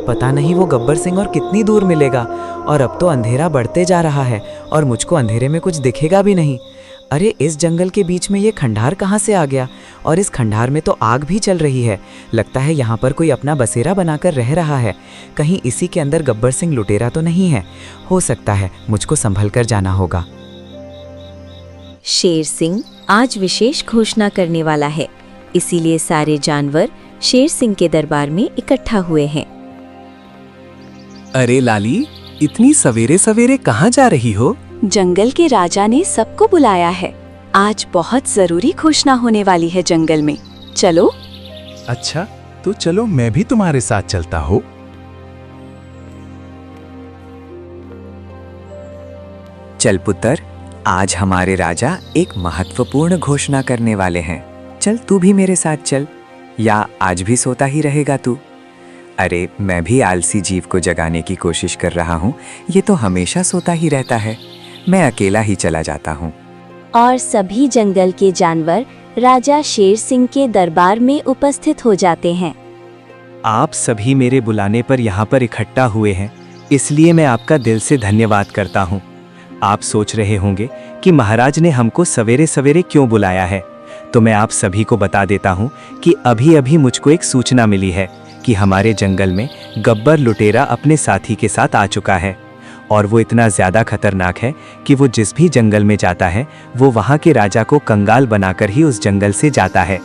पता नहीं वो गब्बर सिंह और कितनी दूर मिलेगा। और अब तो अंधेरा बढ़ते जा रहा है और मुझको अंधेरे में कुछ दिखेगा भी नहीं। अरे इस जंगल के बीच में ये खंडार कहाँ से आ गया? और इस खंडार में तो आग भी चल रही है। लगता है यहाँ पर कोई अपना बसेरा बनाकर रह रहा है। कहीं इसी के अंदर गब्बर सिंह लुटेरा तो नहीं है? हो सकता है, मुझको संभल कर जाना होगा। शेर सिंह आज विशेष घोषणा करने वाला है, इसीलिए सारे जानवर शेर सिंह के दरबार में इकट्ठा हुए हैं। अरे लाली, इतनी सवेरे सवेरे कहाँ जा रही हो? जंगल के राजा ने सबको बुलाया है। आज बहुत जरूरी घोषणा होने वाली है जंगल में। चलो। अच्छा, तो चलो मैं भी तुम्हारे साथ चलता हूँ। चल पुत्र, आज हमारे राजा एक महत्वपूर्ण घोषणा करने वाले हैं। चल तू भी मेरे साथ चल, या आज भी सोता ही रहेगा तू? अरे मैं भी आलसी जीव को जगाने की कोशिश कर रहा हूँ, ये तो हमेशा सोता ही रहता है। मैं अकेला ही चला जाता हूँ। और सभी जंगल के जानवर राजा शेर सिंह के दरबार में उपस्थित हो जाते हैं। आप सभी मेरे बुलाने पर यहाँ पर इकट्ठा हुए हैं, इसलिए मैं आपका दिल से धन्यवाद करता हूँ। आप सोच रहे होंगे कि महाराज ने हमको सवेरे सवेरे क्यों बुलाया है, तो मैं आप सभी को बता देता हूँ कि अभी अभी मुझको एक सूचना मिली है कि हमारे जंगल में गब्बर लुटेरा अपने साथी के साथ आ चुका है। और वो इतना ज़्यादा खतरनाक है कि वो जिस भी जंगल में जाता है वो वहाँ के राजा को कंगाल बनाकर ही उस जंगल से जाता है।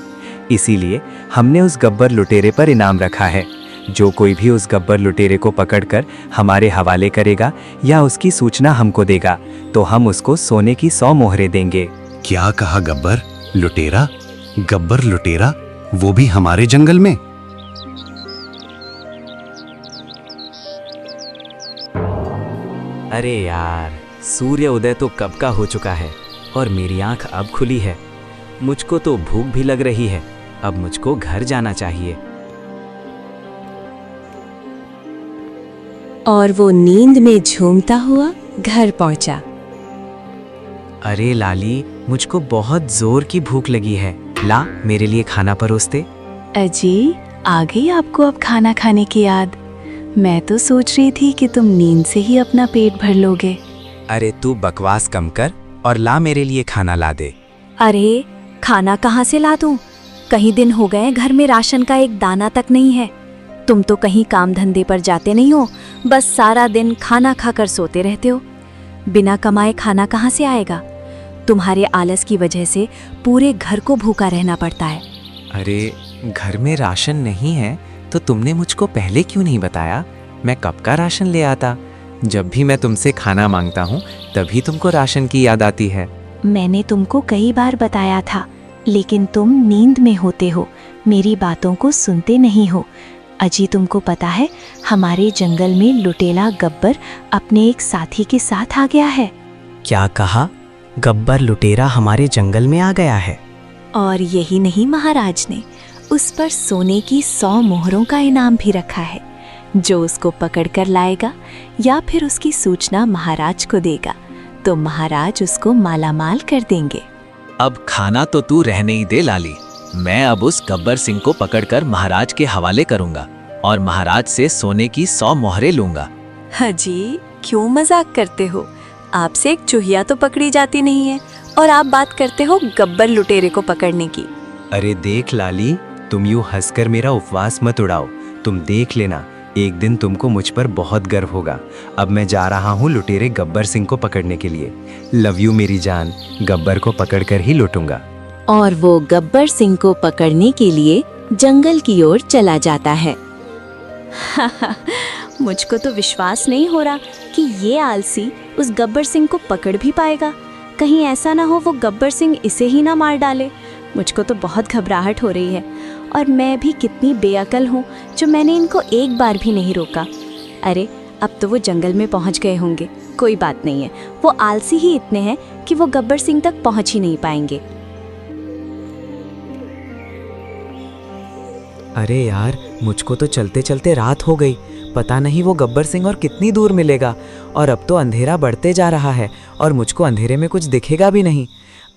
इसीलिए हमने उस गब्बर लुटेरे पर इनाम रखा है। जो कोई भी उस गब्बर लुटेरे को पकड़कर हमारे हवाले करेगा या उसकी सूचना हमको देगा, तो हम उसको सोने की 100 मोहरें देंगे। क्या कहा? गब्बर लुटेरा? गब्बर लुटेरा, वो भी हमारे जंगल में? अरे यार, सूर्य उदय तो कब का हो चुका है और मेरी आंख अब खुली है। मुझको तो भूख भी लग रही है। अब मुझको घर जाना चाहिए। और वो नींद में झूमता हुआ घर पहुंचा। अरे लाली, मुझको बहुत जोर की भूख लगी है। ला, मेरे लिए खाना परोस दे। अजी, आ गई आपको अब खाना खाने की याद? मैं तो सोच रही थी कि तुम नींद से ही अपना पेट भर लोगे। अरे तू बकवास कम कर और ला, मेरे लिए खाना ला दे। अरे खाना कहाँ से ला दूं? कई दिन हो गए घर में राशन का एक दाना तक नहीं है। तुम तो कहीं काम धंधे पर जाते नहीं हो, बस सारा दिन खाना खाकर सोते रहते हो। बिना कमाए खाना कहाँ से आएगा? तुम्हारे आलस की वजह से पूरे घर को भूखा रहना पड़ता है। अरे घर में राशन नहीं है तो तुमने मुझको पहले क्यों नहीं बताया? मैं कब का राशन ले आता। जब भी मैं तुमसे खाना मांगता हूँ तभी तुमको राशन की याद आती है। मैंने तुमको कई बार बताया था, लेकिन तुम नींद में होते हो, मेरी बातों को सुनते नहीं हो। अजी, तुमको पता है हमारे जंगल में लुटेरा गब्बर अपने एक साथी के साथ आ गया है। क्या कहा? गब्बर लुटेरा हमारे जंगल में आ गया है? और यही नहीं, महाराज ने उस पर सोने की 100 मोहरों का इनाम भी रखा है। जो उसको पकड़ कर लाएगा या फिर उसकी सूचना महाराज को देगा तो महाराज उसको मालामाल कर देंगे। अब खाना तो तू रहने ही दे लाली। मैं अब उस गब्बर सिंह को पकड़कर महाराज के हवाले करूंगा और महाराज से सोने की 100 मोहरें लूंगा। हाजी, क्यों मजाक करते हो? आपसे एक चूहिया तो पकड़ी जाती नहीं है और आप बात करते हो गब्बर लुटेरे को पकड़ने की। अरे देख लाली, तुम यूं हंसकर मेरा उपवास मत उड़ाओ। तुम देख लेना, एक दिन तुमको मुझ पर बहुत गर्व होगा। अब मैं जा रहा हूँ लुटेरे गब्बर सिंह को पकड़ने के लिए। लव यू मेरी जान, गब्बर को पकड़कर ही लूटूंगा। और वो गब्बर सिंह को पकड़ने के लिए जंगल की ओर चला जाता है। मुझको तो विश्वास नहीं हो रहा कि ये आलसी उस गब्बर सिंह को पकड़ भी पाएगा। कहीं ऐसा ना हो वो गब्बर सिंह इसे ही ना मार डाले। मुझको तो बहुत घबराहट हो रही है। और मैं भी कितनी बेअकल हूँ जो मैंने इनको एक बार भी नहीं रोका। अरे अब तो वो जंगल में पहुँच गए होंगे। कोई बात नहीं है, वो आलसी ही इतने हैं कि वो गब्बर सिंह तक पहुँच ही नहीं पाएंगे। अरे यार, मुझको तो चलते चलते रात हो गई। पता नहीं वो गब्बर सिंह और कितनी दूर मिलेगा। और अब तो अंधेरा बढ़ते जा रहा है और मुझको अंधेरे में कुछ दिखेगा भी नहीं।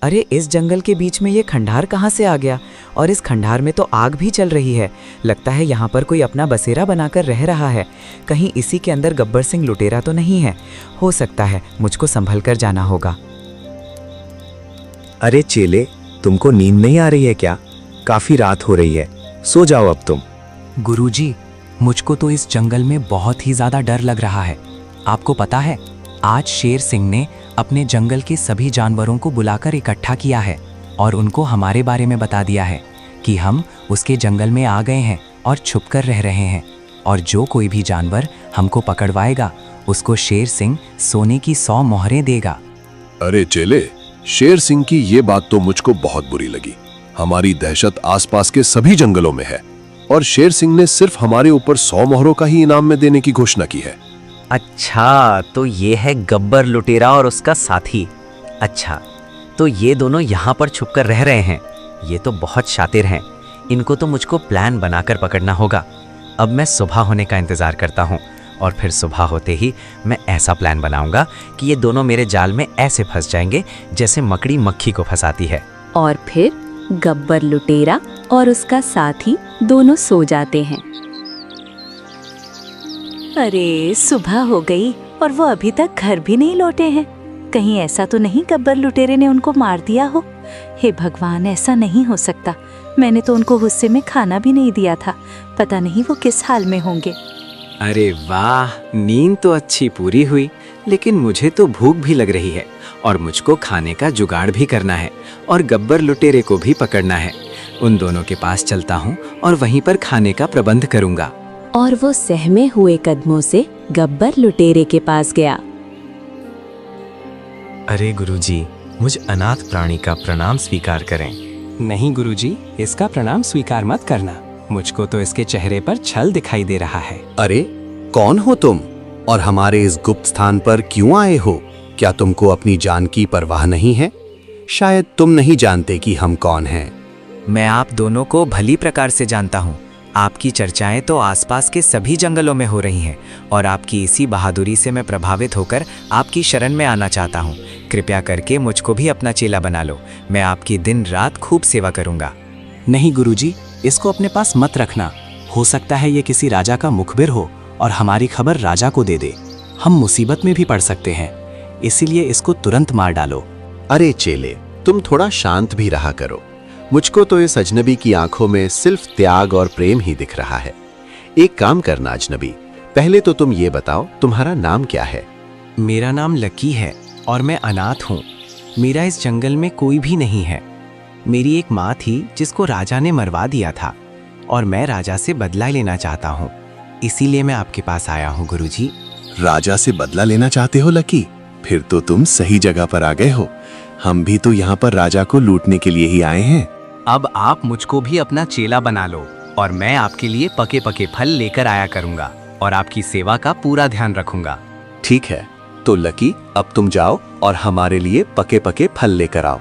अरे इस जंगल के बीच में ये खंडार कहाँ से आ गया? और इस खंडार में तो आग भी चल रही है। लगता है यहाँ पर कोई अपना बसेरा बनाकर रह रहा है। कहीं इसी के अंदर गब्बर सिंह लुटेरा तो नहीं है? हो सकता है, मुझको संभल कर जाना होगा। अरे चेले, तुमको नींद नहीं आ रही है क्या? काफी रात हो रही है, सो जाओ अब तुम। गुरुजी, मुझको तो इस जंगल में बहुत ही ज्यादा डर लग रहा है। आपको पता है, आज शेर सिंह ने अपने जंगल के सभी जानवरों को बुलाकर इकट्ठा किया है और उनको हमारे बारे में बता दिया है कि हम उसके जंगल में आ गए हैं और छुपकर रह रहे हैं, और जो कोई भी जानवर हमको पकड़वाएगा उसको शेर सिंह सोने की 100 मोहरें देगा। अरे चेले, शेर सिंह की ये बात तो मुझको बहुत बुरी लगी। हमारी दहशत आसपास के सभी जंगलों में है और शेर सिंह ने सिर्फ हमारे ऊपर 100 मोहरों का ही इनाम में देने की घोषणा की है। अच्छा, तो ये है गब्बर लुटेरा और उसका साथी। अच्छा, तो ये दोनों यहाँ पर छुपकर रह रहे हैं। ये तो बहुत शातिर हैं। इनको तो मुझको प्लान बनाकर पकड़ना होगा। अब मैं सुबह होने का इंतजार करता हूँ और फिर सुबह होते ही मैं ऐसा प्लान बनाऊंगा कि ये दोनों मेरे जाल में ऐसे फंस जाएंगे जैसे मकड़ी मक्खी को फंसाती है। और फिर गब्बर लुटेरा और उसका साथी दोनों सो जाते हैं। अरे सुबह हो गई और वो अभी तक घर भी नहीं लौटे हैं। कहीं ऐसा तो नहीं गब्बर लुटेरे ने उनको मार दिया हो? हे भगवान, ऐसा नहीं हो सकता। मैंने तो उनको गुस्से में खाना भी नहीं दिया था। पता नहीं वो किस हाल में होंगे। अरे वाह, नींद तो अच्छी पूरी हुई, लेकिन मुझे तो भूख भी लग रही है और मुझको खाने का जुगाड़ भी करना है और गब्बर लुटेरे को भी पकड़ना है। उन दोनों के पास चलता हूँ और वहीं पर खाने का प्रबंध करूँगा। और वो सहमे हुए कदमों से गब्बर लुटेरे के पास गया। अरे गुरुजी, मुझ अनाथ प्राणी का प्रणाम स्वीकार करें। नहीं गुरुजी, इसका प्रणाम स्वीकार मत करना। मुझको तो इसके चेहरे पर छल दिखाई दे रहा है। अरे कौन हो तुम और हमारे इस गुप्त स्थान पर क्यों आए हो? क्या तुमको अपनी जान की परवाह नहीं है? शायद तुम नहीं जानते कि हम कौन हैं। मैं आप दोनों को भली प्रकार से जानता हूँ। आपकी चर्चाएं तो आसपास के सभी जंगलों में हो रही हैं और आपकी इसी बहादुरी से मैं प्रभावित होकर आपकी शरण में आना चाहता हूँ। कृपया करके मुझको भी अपना चेला बना लो। मैं आपकी दिन रात खूब सेवा करूँगा। नहीं गुरुजी, इसको अपने पास मत रखना। हो सकता है ये किसी राजा का मुखबिर हो और हमारी खबर राजा को दे दे। हम मुसीबत में भी पड़ सकते हैं, इसीलिए इसको तुरंत मार डालो। अरे चेले, तुम थोड़ा शांत भी रहा करो। मुझको तो इस अजनबी की आंखों में सिर्फ त्याग और प्रेम ही दिख रहा है। एक काम करना अजनबी, पहले तो तुम ये बताओ तुम्हारा नाम क्या है? मेरा नाम लकी है और मैं अनाथ हूँ। मेरा इस जंगल में कोई भी नहीं है। मेरी एक माँ थी जिसको राजा ने मरवा दिया था और मैं राजा से बदला लेना चाहता हूँ, इसीलिए मैं आपके पास आया हूँ गुरुजी। राजा से बदला लेना चाहते हो लकी? फिर तो तुम सही जगह पर आ गए हो। हम भी तो यहाँ पर राजा को लूटने के लिए ही आए हैं। अब आप मुझको भी अपना चेला बना लो और मैं आपके लिए पके पके फल लेकर आया करूँगा और आपकी सेवा का पूरा ध्यान रखूंगा। ठीक है, तो लकी अब तुम जाओ और हमारे लिए पके पके फल लेकर आओ।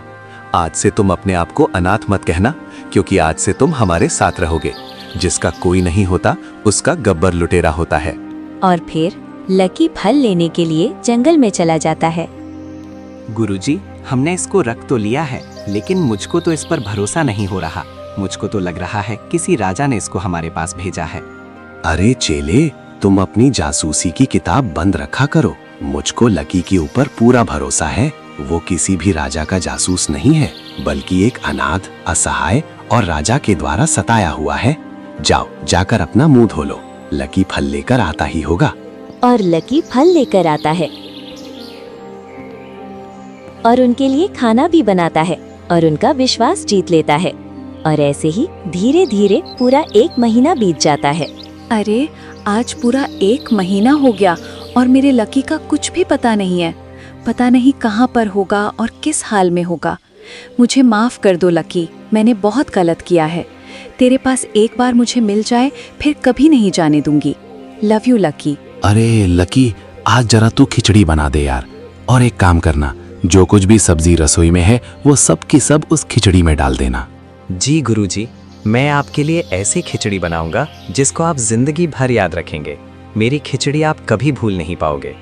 आज से तुम अपने आप को अनाथ मत कहना, क्योंकि आज से तुम हमारे साथ रहोगे। जिसका कोई नहीं होता उसका गब्बर लुटेरा होता है। और फिर लकी फल लेने के लिए जंगल में चला जाता है। गुरुजी, हमने इसको रख तो लिया है, लेकिन मुझको तो इस पर भरोसा नहीं हो रहा। मुझको तो लग रहा है किसी राजा ने इसको हमारे पास भेजा है। अरे चेले, तुम अपनी जासूसी की किताब बंद रखा करो। मुझको लकी के ऊपर पूरा भरोसा है। वो किसी भी राजा का जासूस नहीं है, बल्कि एक अनाथ, असहाय और राजा के द्वारा सताया हुआ है। जाओ, जाकर अपना मुंह धो लो। लकी फल लेकर आता ही होगा। और लकी फल लेकर आता है और उनके लिए खाना भी बनाता है और उनका विश्वास जीत लेता है। और ऐसे ही धीरे धीरे पूरा 1 महीना बीत जाता है। अरे आज पूरा 1 महीना हो गया और मेरे लकी का कुछ भी पता नहीं है। पता नहीं कहाँ पर होगा और किस हाल में होगा। मुझे माफ कर दो लकी, मैंने बहुत गलत किया है। तेरे पास एक बार मुझे मिल जाए फिर कभी नहीं जाने दूंगी। Love you lucky. अरे लकी, आज जरा तू खिचड़ी बना दे यार। और एक काम करना, जो कुछ भी सब्जी रसोई में है वो सब की सब उस खिचड़ी में डाल देना। जी गुरुजी, मैं आपके लिए ऐसी खिचड़ी बनाऊंगा जिसको आप जिंदगी भर याद रखेंगे। मेरी खिचड़ी आप कभी भूल नहीं पाओगे।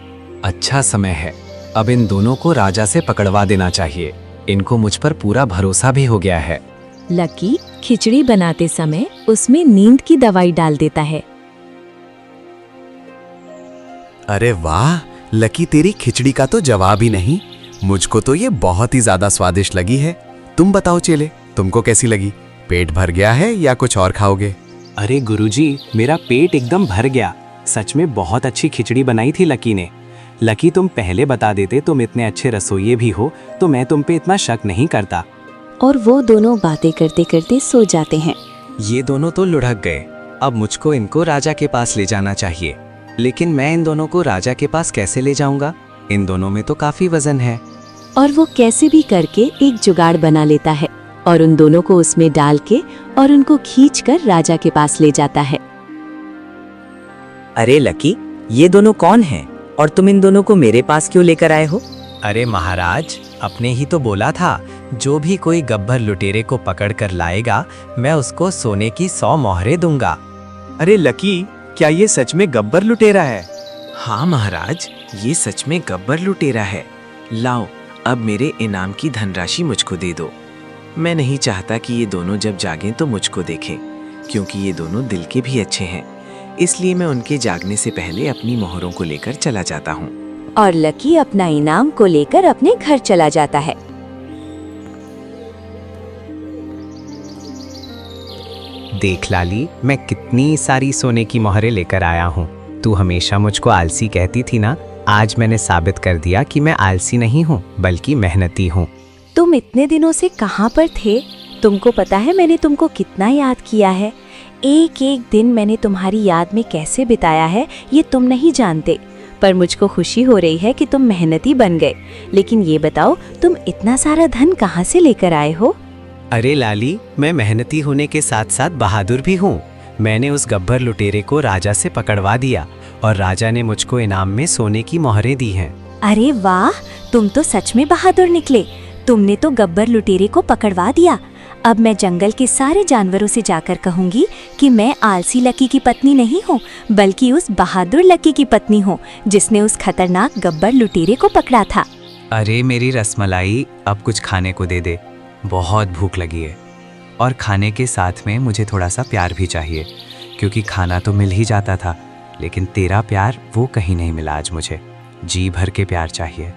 अच्छा समय है, अब इन दोनों को राजा से पकड़वा देना चाहिए। इनको मुझ पर पूरा भरोसा भी हो गया है। लकी खिचड़ी बनाते समय उसमें नींद की दवाई डाल देता है। अरे वाह, लकी तेरी खिचड़ी का तो जवाब ही नहीं। मुझको तो ये बहुत ही ज्यादा स्वादिष्ट लगी है। तुम बताओ चेले, तुमको कैसी लगी? पेट भर गया है या कुछ और खाओगे? अरे गुरुजी, मेरा पेट एकदम भर गया। सच में बहुत अच्छी खिचड़ी बनाई थी लकी ने। लकी, तुम पहले बता देते, तुम इतने अच्छे रसोइये भी हो तो मैं तुम पे इतना शक नहीं करता। और वो दोनों बातें करते करते सो जाते हैं। ये दोनों तो लुढ़क गए। अब मुझको इनको राजा के पास ले जाना चाहिए। लेकिन मैं इन दोनों को राजा के पास कैसे ले जाऊंगा? इन दोनों में तो काफी वजन है। और वो कैसे भी करके एक जुगाड़ बना लेता है और उन दोनों को उसमें डाल के और उनको खींचकर राजा के पास ले जाता है। अरे लकी, ये दोनों कौन हैं और तुम इन दोनों को मेरे पास क्यों लेकर आए हो? अरे महाराज, अपने ही तो बोला था, जो भी कोई गब्बर लुटेरे को पकड़ कर लाएगा मैं उसको सोने की 100 मोहरें दूंगा। अरे लकी, क्या ये सच में गब्बर लुटेरा है? हाँ महाराज, ये सच में गब्बर लुटेरा है। लाओ, अब मेरे इनाम की धनराशि मुझको दे दो। मैं नहीं चाहता कि ये दोनों जब जागें तो मुझको देखें, क्योंकि ये दोनों दिल के भी अच्छे हैं। इसलिए मैं उनके जागने से पहले अपनी मोहरों को लेकर चला जाता हूँ। और लकी अपना इनाम को लेकर अपने घर चला जाता है। देख लाली, मैं कितनी सारी सोने की मोहरें लेकर आया हूँ। तू हमेशा मुझको आलसी कहती थी ना, आज मैंने साबित कर दिया कि मैं आलसी नहीं हूँ बल्कि मेहनती हूँ। तुम इतने दिनों से कहाँ पर थे? तुमको पता है मैंने तुमको कितना याद किया है। एक एक दिन मैंने तुम्हारी याद में कैसे बिताया है ये तुम नहीं जानते। पर मुझको खुशी हो रही है कि तुम मेहनती बन गए। लेकिन ये बताओ, तुम इतना सारा धन कहाँ से लेकर आए हो? अरे लाली, मैं मेहनती होने के साथ साथ बहादुर भी हूँ। मैंने उस गब्बर लुटेरे को राजा से पकड़वा दिया और राजा ने मुझको इनाम में सोने की मोहरें दी हैं। अरे वाह, तुम तो सच में बहादुर निकले। तुमने तो गब्बर लुटेरे को पकड़वा दिया। अब मैं जंगल के सारे जानवरों से जाकर कहूंगी कि मैं आलसी लकी की पत्नी नहीं हूँ, बल्कि उस बहादुर लकी की पत्नी हूँ जिसने उस खतरनाक गब्बर लुटेरे को पकड़ा था। अरे मेरी रसमलाई, अब कुछ खाने को दे दे, बहुत भूख लगी है। और खाने के साथ में मुझे थोड़ा सा प्यार भी चाहिए, क्योंकि खाना तो मिल ही जाता था, लेकिन तेरा प्यार वो कहीं नहीं मिला आज मुझे। जी भर के प्यार चाहिए।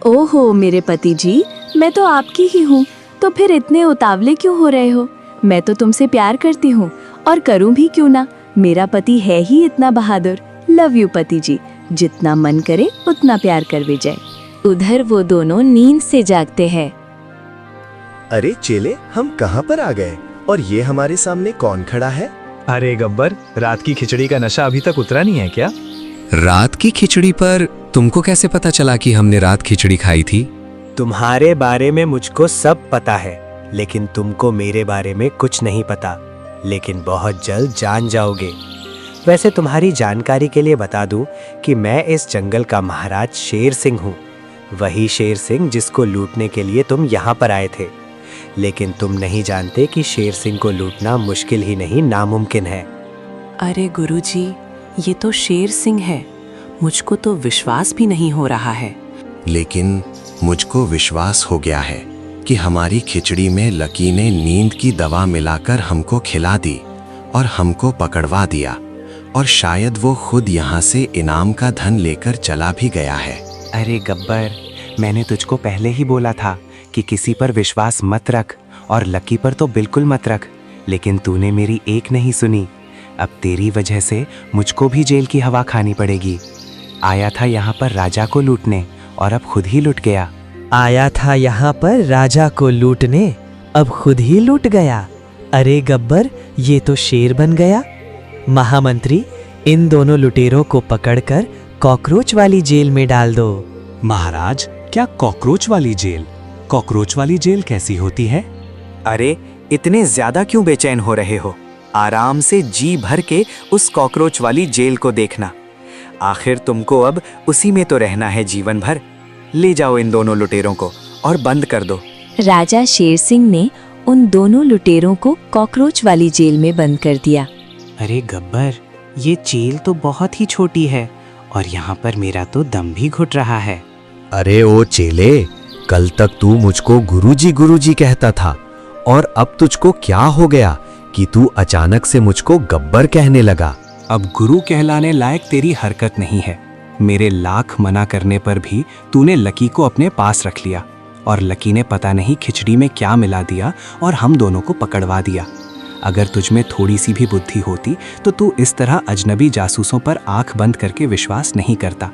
ओहो मेरे पति जी, मैं तो आपकी ही हूँ, तो फिर इतने उतावले क्यों हो रहे हो? मैं तो तुमसे प्यार करती हूँ और करूँ भी क्यों ना। मेरा पति है ही इतना बहादुर। लव यू पति जी, जितना मन करे उतना प्यार कर भी जाए। उधर वो दोनों नींद से जागते हैं। अरे चेले, हम कहाँ पर आ गए और ये हमारे सामने कौन खड़ा है? अरे गब्बर, रात की खिचड़ी का नशा अभी तक उतरा नहीं है क्या? रात की खिचड़ी पर तुमको कैसे पता चला कि हमने रात खिचड़ी खाई थी? तुम्हारे बारे में मुझको सब पता है, लेकिन तुमको मेरे बारे में कुछ नहीं पता। लेकिन बहुत जल्द जान जाओगे। वैसे तुम्हारी जानकारी के लिए बता दूं कि मैं इस जंगल का महाराज शेर सिंह हूँ। वही शेर सिंह जिसको लूटने के लिए तुम यहाँ पर आए थे। लेकिन तुम नहीं जानते कि शेर सिंह को लूटना मुश्किल ही नहीं, नामुमकिन है। अरे गुरुजी, ये तो शेर सिंह है। मुझको तो विश्वास भी नहीं हो रहा है। लेकिन मुझको विश्वास हो गया है कि हमारी खिचड़ी में लकी ने नींद की दवा मिलाकर हमको खिला दी और हमको पकड़वा दिया, और शायद वो खुद यहाँ से इनाम का धन लेकर चला भी गया है। अरे गब्बर, मैंने तुझको पहले ही बोला था कि किसी पर विश्वास मत रख, और लकी पर तो बिल्कुल मत रख। लेकिन तूने मेरी एक नहीं सुनी। अब तेरी वजह से मुझको भी जेल की हवा खानी पड़ेगी। आया था यहाँ पर राजा को लूटने और अब खुद ही लुट गया। आया था यहाँ पर राजा को लूटने, अब खुद ही लूट गया। अरे गब्बर, ये तो शेर बन गया। महामंत्री, इन दोनों लुटेरों को पकड़कर कॉकरोच वाली जेल में डाल दो। महाराज, क्या कॉकरोच वाली जेल? कॉकरोच वाली जेल कैसी होती है? अरे इतने ज्यादा क्यों बेचैन हो रहे हो? आराम से जी भर के उस कॉकरोच वाली जेल को देखना। आखिर तुमको अब उसी में तो रहना है जीवन भर। ले जाओ इन दोनों लुटेरों को और बंद कर दो। राजा शेर सिंह ने उन दोनों लुटेरों को कॉकरोच वाली जेल में बंद कर दिया। अरे गब्बर, ये जेल तो बहुत ही छोटी है और यहाँ पर मेरा तो दम भी घुट रहा है। अरे ओ चेले, कल तक तू मुझको गुरुजी कहता था और अब तुझको क्या हो गया कि तू अचानक से मुझको गब्बर कहने लगा। अब गुरु कहलाने लायक तेरी हरकत नहीं है। मेरे लाख मना करने पर भी तूने लकी को अपने पास रख लिया और लकी ने पता नहीं खिचड़ी में क्या मिला दिया और हम दोनों को पकड़वा दिया। अगर तुझमें थोड़ी सी भी बुद्धि होती तो तू इस तरह अजनबी जासूसों पर आंख बंद करके विश्वास नहीं करता।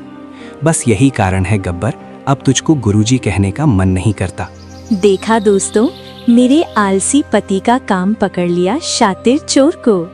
बस यही कारण है गब्बर, अब तुझको गुरुजी कहने का मन नहीं करता। देखा दोस्तों, मेरे आलसी पति का काम पकड़ लिया शातिर चोर को।